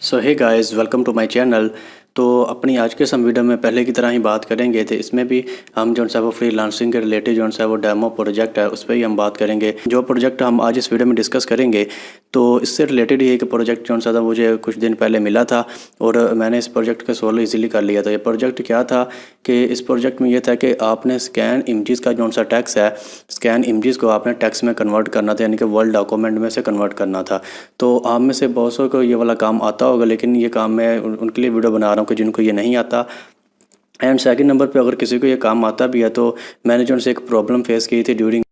So hey guys, welcome to my channel. तो अपनी आज के सम वीडियो में पहले की तरह ही बात करेंगे। तो इसमें भी हम जो सा वो फ्रीलांसिंग के रिलेटेड जो सा वो डेमो प्रोजेक्ट है उस पर ही हम बात करेंगे। जो प्रोजेक्ट हम आज इस वीडियो में डिस्कस करेंगे तो इससे रिलेटेड ही एक प्रोजेक्ट जो सा था मुझे कुछ दिन पहले मिला था और मैंने इस प्रोजेक्ट का सोल्व इजीली कर लिया था। ये प्रोजेक्ट क्या था कि इस प्रोजेक्ट में ये था कि आपने स्कैन इमेजेस का जो सा टैक्स है, स्कैन इमेजेस को आपने टैक्स में कन्वर्ट करना था, यानी कि वर्ड डॉक्यूमेंट में से कन्वर्ट करना था। तो आप में से बहुत सौ को ये वाला काम आता होगा, लेकिन ये काम मैं उनके लिए वीडियो बना रहा हूँ कि जिनको ये नहीं आता। एंड सेकंड नंबर पे अगर किसी को ये काम आता भी है तो मैंने जो उनसे एक प्रॉब्लम फेस की थी ड्यूरिंग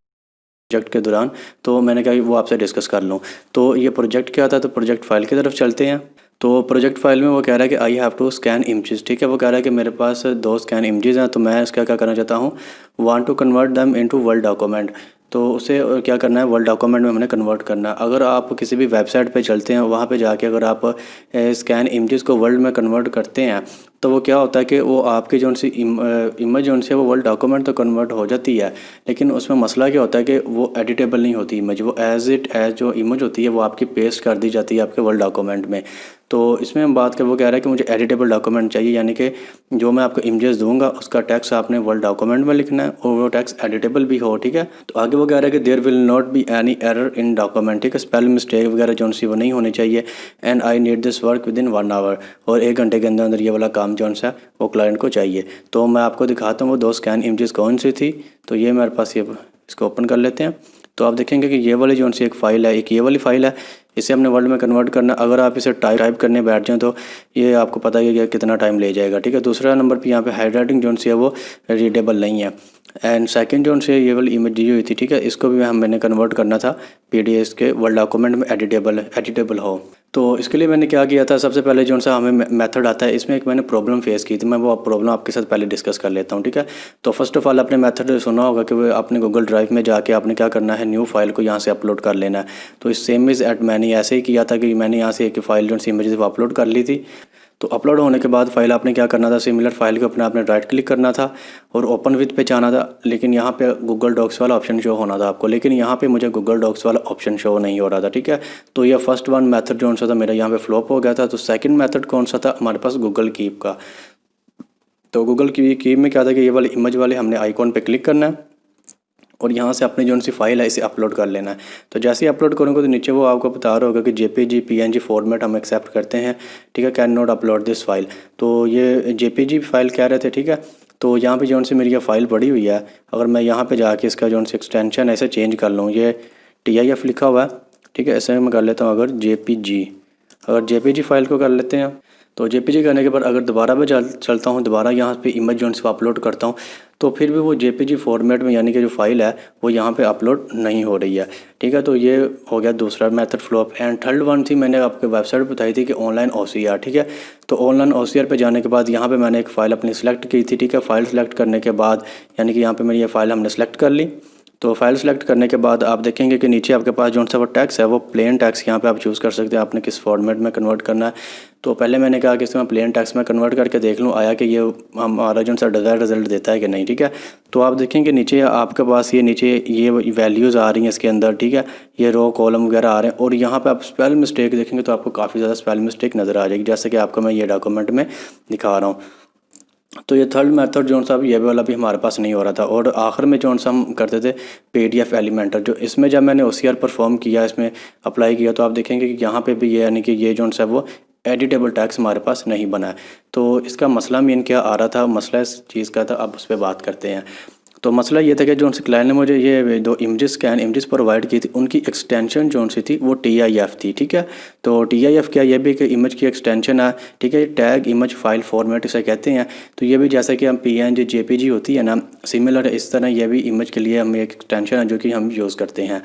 प्रोजेक्ट के दौरान, तो मैंने कहा कि वो आपसे डिस्कस कर लूँ। तो ये प्रोजेक्ट क्या था, तो प्रोजेक्ट फाइल की तरफ चलते हैं। तो प्रोजेक्ट फाइल में वो कह रहा है कि I have to scan images. ठीक है, वो कह रहा है कि मेरे पास 2 स्कैन इमेजेस हैं, तो मैं इसका क्या करना चाहता हूँ, want to convert them into Word document. तो उसे क्या करना है, वर्ड डॉक्यूमेंट में हमने कन्वर्ट करना है। अगर आप किसी भी वेबसाइट पे चलते हैं, वहाँ पे जाके अगर आप स्कैन इमेजेस को वर्ड में कन्वर्ट करते हैं तो वो क्या होता है कि वो आपकी जो सी इमेज जो है वो वर्ड डॉक्यूमेंट तो कन्वर्ट हो जाती है, लेकिन उसमें मसला क्या होता है कि वो एडिटेबल नहीं होती इमेज। वो एज जो इमेज होती है वो आपकी पेस्ट कर दी जाती है आपके वर्ड डॉक्यूमेंट में। तो इसमें हम बात करें, वो कह रहा है कि मुझे एडिटेबल डॉक्यूमेंट चाहिए, यानी कि जो मैं आपको इमेजेस दूंगा उसका टेक्स्ट आपने वर्ड डॉक्यूमेंट में लिखना है और वो टेक्स्ट एडिटेबल भी हो। ठीक है, तो आगे वो कह रहा है कि there will not be any error in document. ठीक है, स्पेल मिस्टेक वगैरह जो सी वो नहीं होनी चाहिए। And I need this work within 1 hour, और 1 घंटे के अंदर अंदर ये वाला काम जो सा वो क्लाइंट को चाहिए। तो मैं आपको दिखाता हूँ वो 2 स्कैन इमेजेस कौन सी थी। तो ये मेरे पास, ये इसको ओपन कर लेते हैं। तो आप देखेंगे कि ये वाली जो सी एक फ़ाइल है, एक ये वाली फ़ाइल है, इसे हमने वर्ड में कन्वर्ट करना। अगर आप इसे टाइप करने बैठ जाएं तो ये आपको पता ही है कि कितना टाइम ले जाएगा। ठीक है, दूसरा नंबर पे यहाँ पे हैंड राइटिंग जो सी है वो रीडेबल नहीं है। एंड सेकंड जो सी ये वाली इमेज दी हुई थी, ठीक है, इसको भी मैंने कन्वर्ट करना था पीडीएफ के वर्ड डॉक्यूमेंट में एडिटेबल हो। तो इसके लिए मैंने क्या किया था, सबसे पहले जो सा हमें मेथड आता है, इसमें एक मैंने प्रॉब्लम फेस की थी। मैं वो प्रॉब्लम आपके साथ पहले डिस्कस कर लेता हूँ। ठीक है, तो फर्स्ट ऑफ ऑल आपने मेथड सुना होगा कि वो आपने गूगल ड्राइव में जाके आपने क्या करना है, न्यू फाइल को यहाँ से अपलोड कर लेना है। तो इस सेम इज़ एट मैंने ऐसे ही किया था कि मैंने यहाँ से एक फ़ाइल जो सी इमेज वो अपलोड कर ली थी। तो अपलोड होने के बाद फाइल आपने क्या करना था, सिमिलर फाइल को अपने आपने राइट क्लिक करना था और ओपन विथ पे जाना था। लेकिन यहाँ पे गूगल डॉक्स वाला ऑप्शन शो होना था आपको, लेकिन यहाँ पे मुझे गूगल डॉक्स वाला ऑप्शन शो नहीं हो रहा था। ठीक है, तो ये फर्स्ट वन मेथड जो सा था मेरा यहाँ पे फ्लॉप हो गया था। तो सेकंड मेथड कौन सा था हमारे पास, गूगल कीप का। तो गूगल कीप में क्या था कि ये वाली इमेज वाले हमने आइकॉन पे क्लिक करना है और यहाँ से अपनी जो सी फाइल है इसे अपलोड कर लेना है। तो जैसे ही अपलोड करूँगा तो नीचे वो आपको बता रहा होगा कि जेपीजी पीएनजी फॉर्मेट हम एक्सेप्ट करते हैं। ठीक है, can not upload this file. तो ये जेपीजी फाइल कह रहे थे। ठीक है, तो यहाँ पे जो सी मेरी ये फाइल पड़ी हुई है, अगर मैं यहाँ पे जाके इसका जो सी एक्सटेंशन ऐसे चेंज कर लूँ, ये TIF लिखा हुआ है। ठीक है, ऐसे मैं कर लेता हूँ। अगर जेपीजी फाइल को कर लेते हैं, तो जेपीजी करने के बाद अगर दोबारा मैं चलता हूँ, दोबारा यहाँ पे इमेज जो है अपलोड करता हूँ, तो फिर भी वो जेपीजी फॉर्मेट में, यानी कि जो फाइल है वो यहाँ पे अपलोड नहीं हो रही है। ठीक है, तो ये हो गया दूसरा method flop. And third one थी, मैंने आपके वेबसाइट बताई थी कि ऑनलाइन OCR। ठीक है, तो ऑनलाइन OCR पे जाने के बाद यहाँ पे मैंने एक फ़ाइल अपनी सेलेक्ट की थी। ठीक है, फ़ाइल सेलेक्ट करने के बाद यानी कि यहाँ पे मेरी ये फ़ाइल हमने सेलेक्ट कर ली। तो फाइल सेलेक्ट करने के बाद आप देखेंगे कि नीचे आपके पास जो सा वो टैक्स है वो प्लेन टैक्स यहाँ पे आप चूज़ कर सकते हैं, आपने किस फॉर्मेट में कन्वर्ट करना है। तो पहले मैंने कहा कि इसमें प्लेन टैक्स में कन्वर्ट करके देख लूँ आया कि ये हमारा जो सा डिज़ायर्ड रिजल्ट देता है कि नहीं। ठीक है, तो आप देखेंगे नीचे आपके पास ये नीचे ये वैल्यूज़ आ रही हैं इसके अंदर। ठीक है, ये रो कॉलम वगैरह आ रहे हैं और यहाँ पे आप स्पेल मिस्टेक देखेंगे तो आपको काफ़ी ज़्यादा स्पेल मिस्टेक नज़र आ जाएगी, जैसे कि आपको मैं ये डॉक्यूमेंट में दिखा रहा हूँ। तो ये थर्ड मेथड जो सा ये वाला भी हमारे पास नहीं हो रहा था। और आखिर में जो सा हम करते थे PDF एलिमेंटर, जो इसमें जब मैंने OCR परफॉर्म किया, इसमें अप्लाई किया, तो आप देखेंगे कि यहाँ पे भी ये यानी कि ये जो सा वो एडिटेबल टैक्स हमारे पास नहीं बना है। तो इसका मसला मेन क्या आ रहा था, मसला इस चीज़ का था, अब उस पर बात करते हैं। तो मसला ये था कि जो उनसे क्लाइंट ने मुझे ये 2 इमेजेस स्कैन इमेजेस प्रोवाइड की थी, उनकी एक्सटेंशन जो सी थी वो TIF थी। ठीक है, तो TIF क्या, ये भी एक इमेज की एक्सटेंशन है। ठीक है, टैग इमेज फाइल फॉर्मेट इसे कहते हैं। तो ये भी जैसे कि हम PNG JPG होती है ना, सिमिलर इस तरह ये भी इमेज के लिए हम एक एक्सटेंशन है जो कि हम यूज़ करते हैं।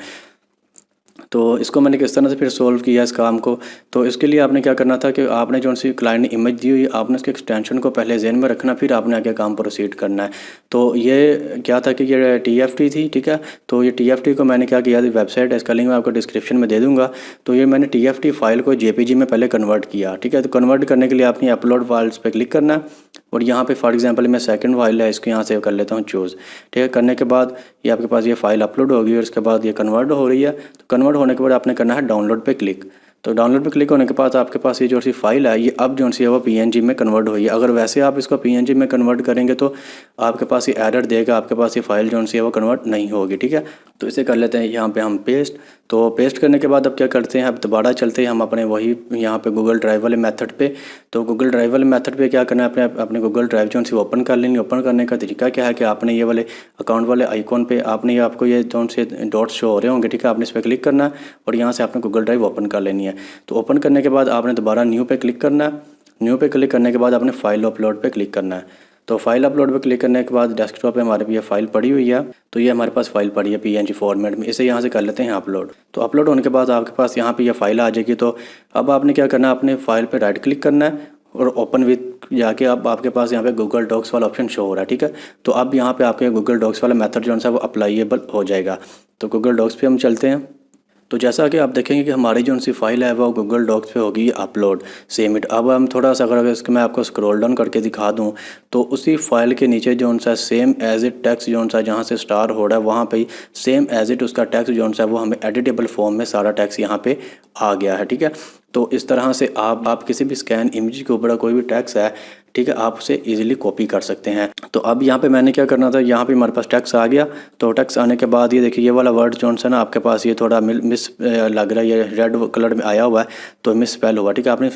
तो इसको मैंने किस तरह से फिर सोल्व किया इस काम को, तो इसके लिए आपने क्या करना था कि आपने जो सी क्लाइंट ने इमेज दी हुई, आपने उसके एक्सटेंशन को पहले ज़हन में रखना, फिर आपने आगे काम प्रोसीड करना है। तो ये क्या था कि ये TFT थी। ठीक है, तो ये TFT को मैंने क्या किया, वेबसाइट इसका लिंक मैं आपको डिस्क्रिप्शन में दे दूँगा। तो ये मैंने TFT फाइल को JPG में पहले कन्वर्ट किया। ठीक है, तो कन्वर्ट करने के लिए आपने अपलोड फाइल्स पर क्लिक करना है और यहाँ पे फॉर एग्जांपल मैं सेकंड फाइल है इसको यहाँ सेव कर लेता हूँ चूज़। ठीक है, करने के बाद ये आपके पास ये फ़ाइल अपलोड होगी और इसके बाद ये कन्वर्ट हो रही है। तो कन्वर्ट होने के बाद आपने करना है डाउनलोड पे क्लिक। तो डाउनलोड पे क्लिक होने के बाद आपके पास ये जो सी फाइल है ये अब जो सी है वो पीएनजी में कन्वर्ट हुई है। अगर वैसे आप इसको पीएनजी में कन्वर्ट करेंगे तो आपके पास ये एरर देगा, आपके पास ये फाइल जो सी है वो कन्वर्ट नहीं होगी। ठीक है, तो इसे कर लेते हैं यहाँ पे हम पेस्ट। तो पेस्ट करने के बाद अब क्या करते हैं, अब दोबारा चलते हैं हम अपने वही यहाँ पे गूगल ड्राइव वाले मेथड पे। तो गूगल ड्राइव वाले मेथड पे क्या करना है, अपने गूगल ड्राइव जो सी ओपन कर लेनी। ओपन करने का तरीका क्या है कि आपने ये वाले अकाउंट वाले आइकॉन पे आपने आपको ये जो से डॉट्स शो हो रहे होंगे, ठीक है, आपने इस पर क्लिक करना है और यहाँ से आपने गूगल ड्राइव ओपन कर लेनी है। तो ओपन करने के बाद आपने दोबारा न्यू पे क्लिक करना है। न्यू पे क्लिक करने के बाद आपने फाइल अपलोड पे क्लिक करना है। तो फाइल अपलोड पे क्लिक करने के बाद डेस्कटॉप पे हमारे ये फाइल पड़ी हुई है। तो ये हमारे पास फाइल पड़ी है पीएनजी फॉर्मेट में, इसे यहाँ से कर लेते हैं अपलोड। तो अपलोड होने के बाद आपके पास यहाँ पे ये फाइल आ जाएगी। तो अब आपने क्या करना है, अपने फाइल पे राइट क्लिक करना है और ओपन विथ जाके अब आपके पास यहाँ पे गूगल डॉक्स वाला ऑप्शन शो हो रहा है। ठीक है, तो अब यहाँ पे आपके गूगल डॉक्स वाला मेथड जो है वो अप्लाईएबल हो जाएगा। तो गूगल डॉक्स पे हम चलते हैं। तो जैसा कि आप देखेंगे कि हमारी जो सी फाइल है वो गूगल डॉक्स पे होगी अपलोड सेम इट। अब हम थोड़ा सा अगर इसको मैं आपको स्क्रॉल डाउन करके दिखा दूं तो उसी फाइल के नीचे जो सा सेम एज इट टेक्स्ट जो सा जहाँ से स्टार हो रहा है वहाँ पे सेम एज इट उसका टेक्स्ट जो सा वो हमें एडिटेबल फॉर्म में सारा टेक्स्ट यहाँ पे आ गया है। ठीक है, तो इस तरह से आप किसी भी स्कैन इमेज के ऊपर कोई भी टेक्स्ट है, ठीक है, आप उसे इजीली कॉपी कर सकते हैं। तो अब यहाँ पे मैंने क्या करना था, यहाँ पे हमारे पास टेक्स्ट आ गया। तो टेक्स्ट आने के बाद ये देखिए ये वाला वर्ड जो है ना आपके पास ये थोड़ा मिस लग रहा है, ये रेड कलर में आया हुआ है तो मिस स्पेल हुआ। ठीक है, आपने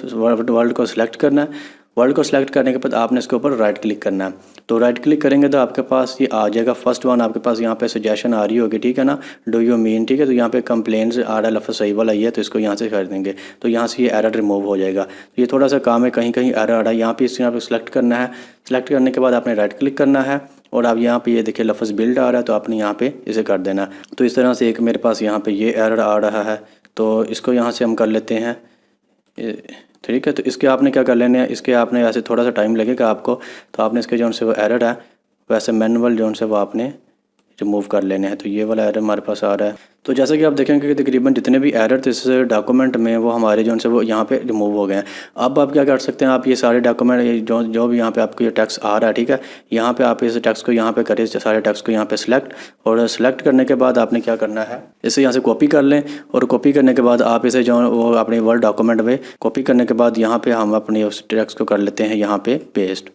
वर्ड को सिलेक्ट करना है। वर्ड को सिलेक्ट करने के बाद आपने इसके ऊपर राइट क्लिक करना है। तो राइट क्लिक करेंगे तो आपके पास ये आ जाएगा फर्स्ट वन, आपके पास यहाँ पे सजेशन आ रही होगी। ठीक है ना, डू यू मीन। ठीक है, तो यहाँ पे कंप्लेंट्स आ रहा है, लफ्ज़ सही वाला ये है, तो इसको यहाँ से कर देंगे तो यहाँ से ये एरर रिमूव हो जाएगा। तो ये थोड़ा सा काम है, कहीं कहीं एरर आ रहा है, यहाँ पे इसको सिलेक्ट करना है। सिलेक्ट करने के बाद आपने राइट क्लिक करना है और अब यहाँ पे ये देखिए लफ्ज़ बिल्ड आ रहा है तो आपने यहाँ पे इसे कर देना है। तो इस तरह से एक मेरे पास यहाँ पे ये एरर आ रहा है, तो इसको यहाँ से हम कर लेते हैं। ठीक है, तो इसके आपने क्या कर लेना है, इसके आपने ऐसे थोड़ा सा टाइम लगेगा आपको, तो आपने इसके जो से वो एरर है वैसे मैनुअल जो से वो आपने रिमूव कर लेने हैं। तो ये वाला एरर हमारे पास आ रहा है। तो जैसे कि आप देखेंगे कि तकरीबन जितने भी एरर थे इस डॉक्यूमेंट में वो हमारे जो से वो यहाँ पे रिमूव हो गए हैं। अब आप क्या कर सकते हैं, आप ये सारे डॉक्यूमेंट जो भी यहाँ पे आपको ये टेक्स्ट आ रहा है, ठीक है, यहाँ पे आप इस टेक्स्ट को यहाँ पे करें, सारे टेक्स्ट को यहाँ पे सिलेक्ट, और सिलेक्ट करने के बाद आपने क्या करना है, इसे यहाँ से कॉपी कर लें। और कॉपी करने के बाद आप इसे जो वो अपने वर्ड डॉक्यूमेंट में कॉपी करने के बाद यहाँ पर हम अपने उस टेक्स्ट को कर लेते हैं यहाँ पे पेस्ट।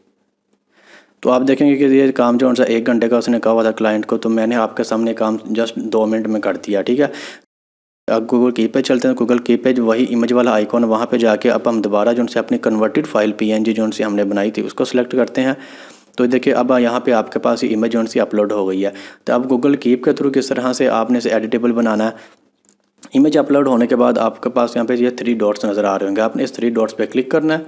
तो आप देखेंगे कि ये काम जो सा 1 घंटे का उसने कहा हुआ था क्लाइंट को, तो मैंने आपके सामने काम जस्ट 2 मिनट में कर दिया। ठीक है, अब गूगल की पे चलते हैं। गूगल की पे वही इमेज वाला आइकॉन, वहाँ पे जाके अब हम दोबारा जो से अपनी कन्वर्टेड फाइल पीएनजी जो से हमने बनाई थी उसको सिलेक्ट करते हैं। तो देखिए अब यहाँ पे आपके पास ये इमेज जो सी अपलोड हो गई है। तो अब गूगल कीप के थ्रू किस तरह से आपने इसे एडिटेबल बनाना है। इमेज अपलोड होने के बाद आपके पास यहाँ पे ये 3 डॉट्स नज़र आ रहे होंगे, आपने इस 3 डॉट्स पे क्लिक करना है।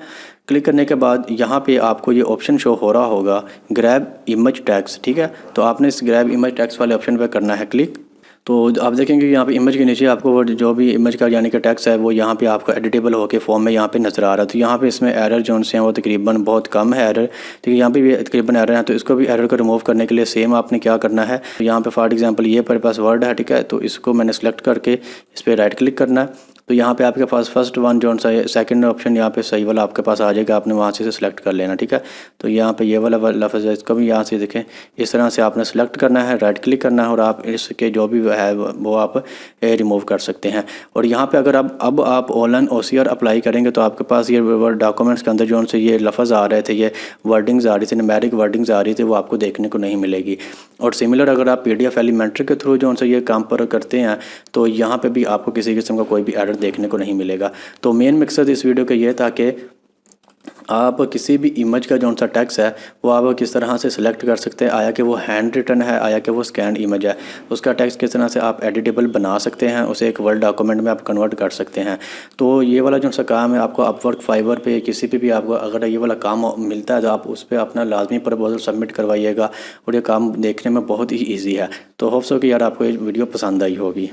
क्लिक करने के बाद यहाँ पे आपको ये ऑप्शन शो हो रहा होगा ग्रैब इमेज टेक्स्ट। ठीक है, तो आपने इस ग्रैब इमेज टेक्स्ट वाले ऑप्शन पे करना है क्लिक। तो आप देखेंगे यहाँ पे इमेज के नीचे आपको वो जो भी इमेज का यानी कि टेक्स्ट है वो यहाँ पे आपका एडिटेबल होकर फॉर्म में यहाँ पे नज़र आ रहा है। तो यहाँ पे इसमें एरर जो से हैं वो तकरीबन बहुत कम है एरर, ठीक है, यहाँ पे भी तकरीबन एरर है। तो इसको भी एरर को रिमूव करने के लिए सेम आपने क्या करना है, यहाँ पे फॉर एग्जांपल ये मेरे पास वर्ड है, ठीक है, तो इसको मैंने सेलेक्ट करके इस पर राइट क्लिक करना है। तो यहाँ पे आपके पास फर्स्ट वन जो सा सेकंड ऑप्शन यहाँ पे सही वाला आपके पास आ जाएगा, आपने वहाँ से सिलेक्ट कर लेना। ठीक है, तो यहाँ पे ये वाला लफ्ज़ है, इसको भी यहाँ से देखें इस तरह से आपने सेलेक्ट करना है, राइट क्लिक करना है और आप इसके जो भी है वो आप रिमूव कर सकते हैं। और यहाँ पे अगर अब आप ऑनलाइन OCR अप्लाई करेंगे तो आपके पास ये डॉक्यूमेंट्स के अंदर जो से ये लफ्ज़ आ रहे थे, ये वर्डिंग्स आ रही थी, न्यूमेरिक वर्डिंग्स आ रही थी, वो आपको देखने को नहीं मिलेगी। और सिमिलर अगर आप PDF एलिमेंट्री के थ्रू जो से ये काम पर करते हैं तो यहाँ पे भी आपको किसी किस्म का कोई भी एरर देखने को नहीं मिलेगा। तो मेन मकसद इस वीडियो का ये था कि आप किसी भी इमेज का जो सा टेक्स्ट है वो आप किस तरह से सिलेक्ट कर सकते हैं, आया कि वो हैंड रिटन है, आया कि वो स्कैन इमेज है, उसका टेक्स्ट किस तरह से आप एडिटेबल बना सकते हैं, उसे एक वर्ड डॉक्यूमेंट में आप कन्वर्ट कर सकते हैं। तो ये वाला जो सा काम है आपको अपवर्क, फाइवर पे किसी पे भी आपको अगर ये वाला काम मिलता है तो आप उस पर अपना लाजमी प्रपोजल सबमिट करवाइएगा और ये काम देखने में बहुत ही ईजी है। तो होप सो कि यार आपको ये वीडियो पसंद आई होगी।